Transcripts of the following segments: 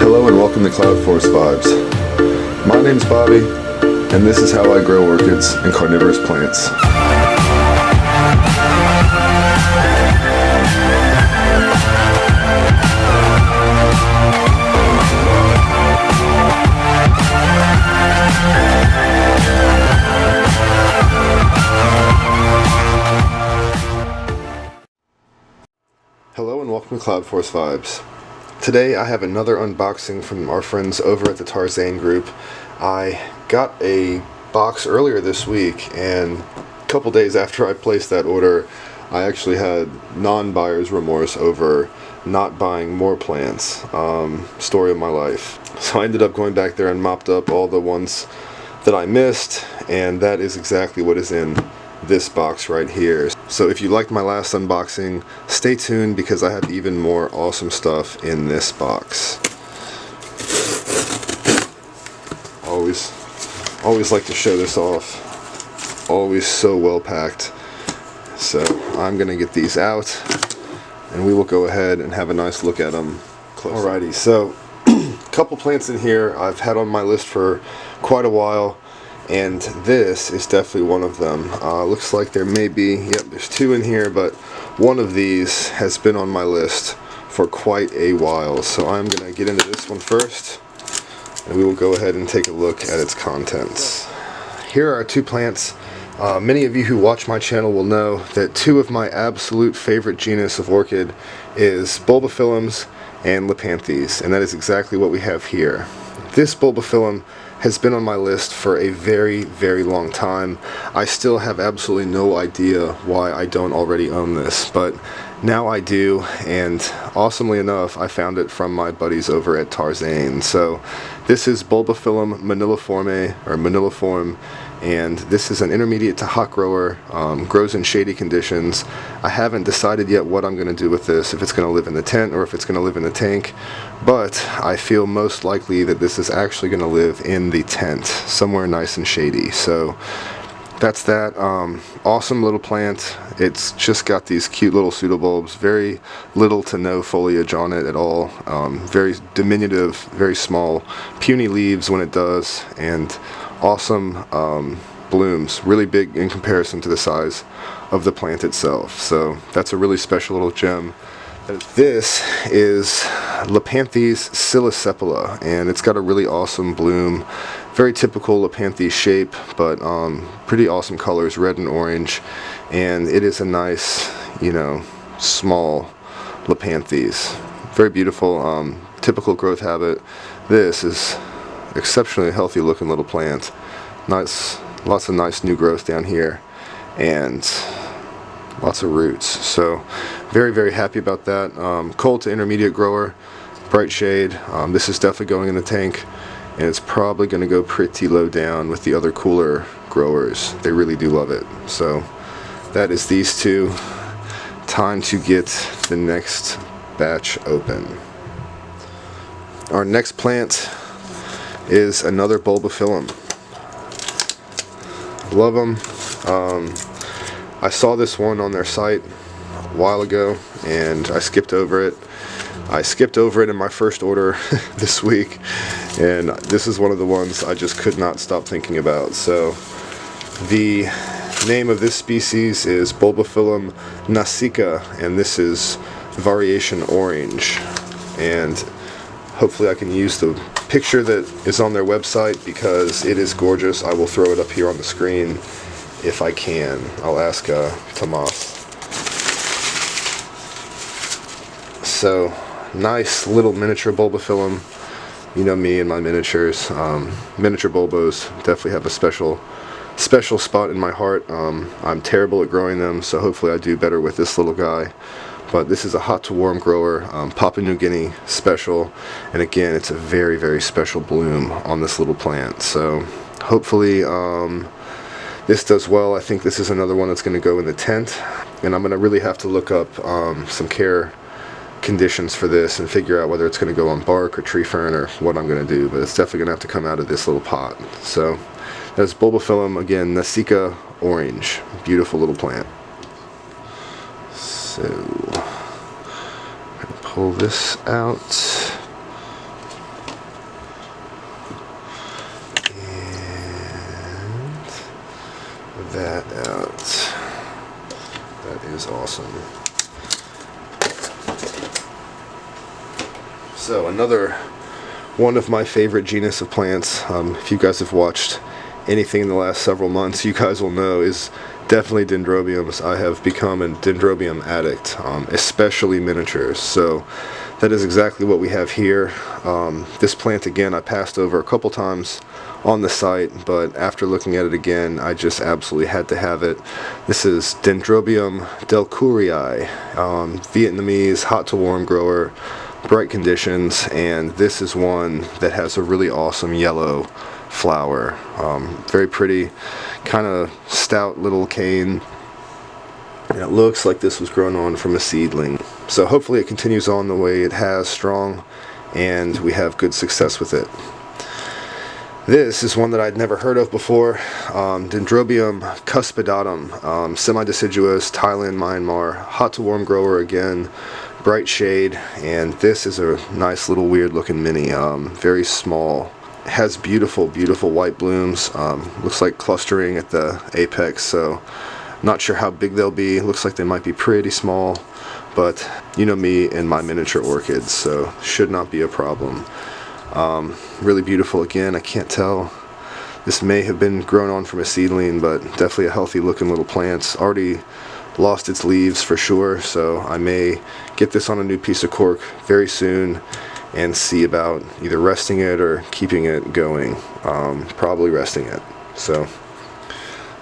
Hello and welcome to Cloud Forest Vibes. My name's Bobby, and this is how I grow orchids and carnivorous plants. Hello and welcome to Cloud Forest Vibes. Today I have another unboxing from our friends over at the Tarzane group. I got a box earlier this week, and a couple days after I placed that order, I actually had non-buyer's remorse over not buying more plants. Story of my life. So I ended up going back there and mopped up all the ones that I missed, and that is exactly what is in this box right here. So if you liked my last unboxing, stay tuned because I have even more awesome stuff in this box. Always like to show this off. Always so well packed. So I'm gonna get these out and we will go ahead and have a nice look at them close. Alrighty, so a couple plants in here I've had on my list for quite a while, and this is definitely one of them. Looks like there may be, yep, there's two in here, but one of these has been on my list for quite a while. So I'm going to get into this one first, and we will go ahead and take a look at its contents. Here are two plants. Many of you who watch my channel will know that two of my absolute favorite genus of orchid is Bulbophyllums and Lepanthes, and that is exactly what we have here. This Bulbophyllum has been on my list for a very, very long time. I still have absolutely no idea why I don't already own this, but now I do, and awesomely enough, I found it from my buddies over at Tarzane. So this is Bulbophyllum maniliforme, and this is an intermediate to hot grower, grows in shady conditions. I haven't decided yet what I'm going to do with this, if it's going to live in the tent or if it's going to live in the tank, but I feel most likely that this is actually going to live in the tent, somewhere nice and shady. So that's that. Awesome little plant. It's just got these cute little pseudobulbs, very little to no foliage on it at all, very diminutive, very small, puny leaves when it does, and awesome blooms, really big in comparison to the size of the plant itself. So that's a really special little gem. This is Lepanthes silicepala, and it's got a really awesome bloom, very typical Lepanthes shape, but pretty awesome colors, red and orange, and it is a nice, small Lepanthes. Very beautiful, typical growth habit. This is exceptionally healthy looking little plant. Nice, lots of nice new growth down here, and lots of roots. So very, very happy about that. Cold to intermediate grower, bright shade. This is definitely going in the tank, and it's probably going to go pretty low down with the other cooler growers. They really do love it. So that is these two. Time to get the next batch open. Our next plant is another Bulbophyllum. Love them. I saw this one on their site a while ago, and I skipped over it. I skipped over it in my first order this week, and this is one of the ones I just could not stop thinking about. So the name of this species is Bulbophyllum nasika, and this is variation orange, and hopefully I can use the picture that is on their website because it is gorgeous. I will throw it up here on the screen if I can. I'll ask Tomas. So nice little miniature Bulbophyllum. You know me and my miniatures. Miniature bulbos definitely have a special spot in my heart. I'm terrible at growing them, so hopefully I do better with this little guy. But this is a hot to warm grower, Papua New Guinea special, and again, it's a very, very special bloom on this little plant. So hopefully this does well. I think this is another one that's going to go in the tent, and I'm going to really have to look up some care conditions for this and figure out whether it's going to go on bark or tree fern or what I'm going to do, but it's definitely going to have to come out of this little pot. So that's Bulbophyllum, again, nasika orange. Beautiful little plant. So I'm going to pull this out. So another one of my favorite genus of plants, if you guys have watched anything in the last several months, you guys will know, is definitely Dendrobiums. I have become a Dendrobium addict, especially miniatures. So that is exactly what we have here. This plant, again, I passed over a couple times on the site, but after looking at it again, I just absolutely had to have it. This is Dendrobium delcourii, Vietnamese, hot to warm grower, bright conditions, and this is one that has a really awesome yellow flower. Very pretty, kind of stout little cane, and it looks like this was grown on from a seedling. So hopefully it continues on the way it has, strong, and we have good success with it. This is one that I'd never heard of before, Dendrobium cuspidatum, semi-deciduous, Thailand, Myanmar, hot to warm grower again, bright shade, and this is a nice little weird looking mini, very small. It has beautiful, beautiful white blooms, looks like clustering at the apex, so not sure how big they'll be. Looks like they might be pretty small, but you know me and my miniature orchids, so should not be a problem. Really beautiful again. I can't tell. This may have been grown on from a seedling, but definitely a healthy looking little plant. Already lost its leaves for sure, so I may get this on a new piece of cork very soon and see about either resting it or keeping it going. Probably resting it. So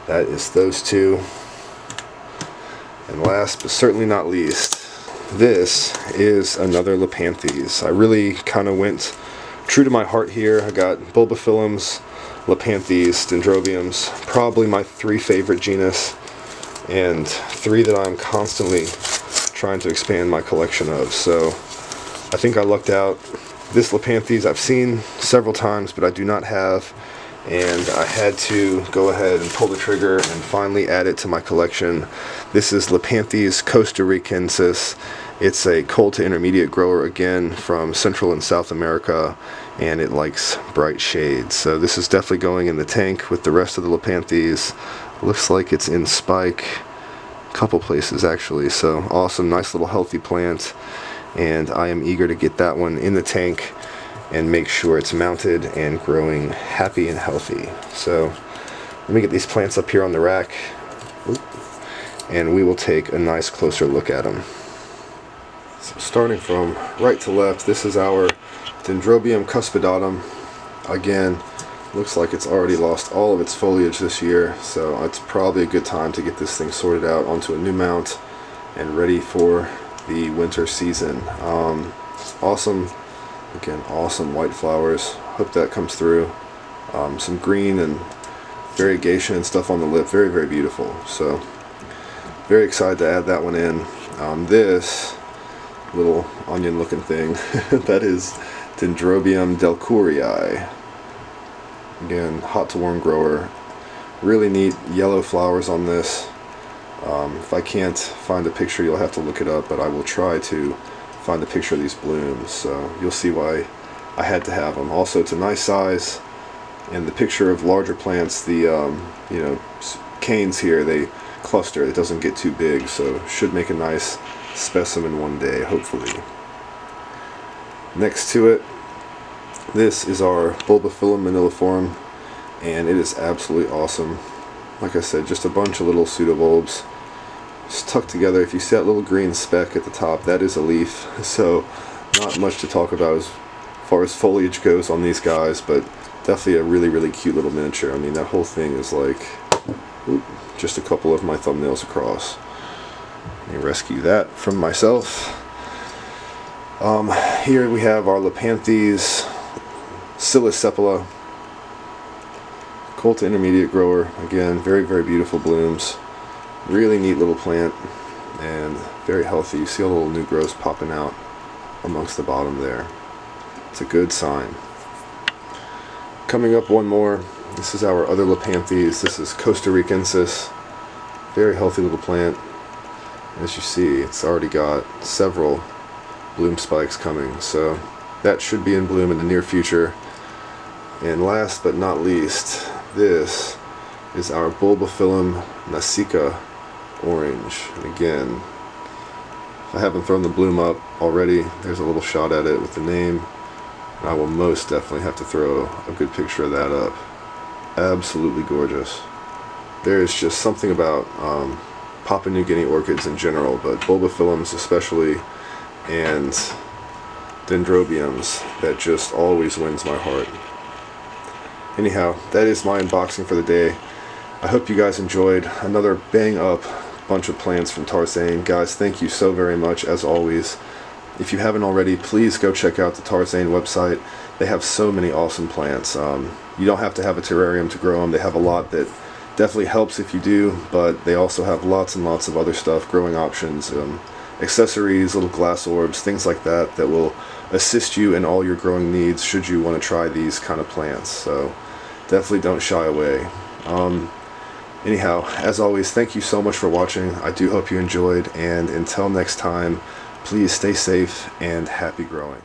that is those two. And last but certainly not least, this is another Lepanthes. I really kind of went true to my heart here. I got Bulbophyllums, Lepanthes, Dendrobiums, probably my three favorite genus, and three that I'm constantly trying to expand my collection of. So I think I lucked out. This Lepanthes I've seen several times, but I do not have, and I had to go ahead and pull the trigger and finally add it to my collection. This is Lepanthes costaricensis. It's a cold to intermediate grower, again, from Central and South America, and it likes bright shades. So this is definitely going in the tank with the rest of the Lepanthes. Looks like it's in spike a couple places actually, so awesome, nice little healthy plant, and I am eager to get that one in the tank and make sure it's mounted and growing happy and healthy. So let me get these plants up here on the rack, and we will take a nice closer look at them. So starting from right to left, this is our Dendrobium cuspidatum. Again, looks like it's already lost all of its foliage this year, so it's probably a good time to get this thing sorted out onto a new mount and ready for the winter season. Awesome, again, awesome white flowers. Hope that comes through. Some green and variegation and stuff on the lip. Very, very beautiful. So very excited to add that one in. This little onion looking thing, that is Dendrobium delcourii. Again, hot to warm grower. Really neat yellow flowers on this. If I can't find a picture, you'll have to look it up, but I will try to find a picture of these blooms, so you'll see why I had to have them. Also, it's a nice size, and the picture of larger plants, the canes here, they cluster. It doesn't get too big, so should make a nice specimen one day, hopefully. Next to it, this is our Bulbophyllum maniliform, and it is absolutely awesome. Like I said, just a bunch of little pseudobulbs just tucked together. If you see that little green speck at the top, that is a leaf, so not much to talk about as far as foliage goes on these guys, but definitely a really, really cute little miniature. I mean, that whole thing is like just a couple of my thumbnails across. Let me rescue that from myself. Here we have our Lepanthes silicipilla, cold to intermediate grower. Again, very, very beautiful blooms. Really neat little plant and very healthy. You see all the little new growths popping out amongst the bottom there. It's a good sign. Coming up one more. This is our other Lepanthes. This is costaricensis. Very healthy little plant. As you see, it's already got several bloom spikes coming, so that should be in bloom in the near future. And last but not least, this is our Bulbophyllum nasika orange. And again, If I haven't thrown the bloom up already, there's a little shot at it with the name. And I will most definitely have to throw a good picture of that up. Absolutely gorgeous. There is just something about Papua New Guinea orchids in general, but Bulbophyllums especially, and Dendrobiums, that just always wins my heart. Anyhow, that is my unboxing for the day. I hope you guys enjoyed another bang up bunch of plants from Tarzane. Guys, thank you so very much as always. If you haven't already, please go check out the Tarzane website. They have so many awesome plants. You don't have to have a terrarium to grow them. They have a lot that definitely helps if you do, but they also have lots and lots of other stuff, growing options, accessories, little glass orbs, things like that that will assist you in all your growing needs should you want to try these kind of plants. So definitely don't shy away. Anyhow, as always, thank you so much for watching. I do hope you enjoyed, and until next time, please stay safe and happy growing.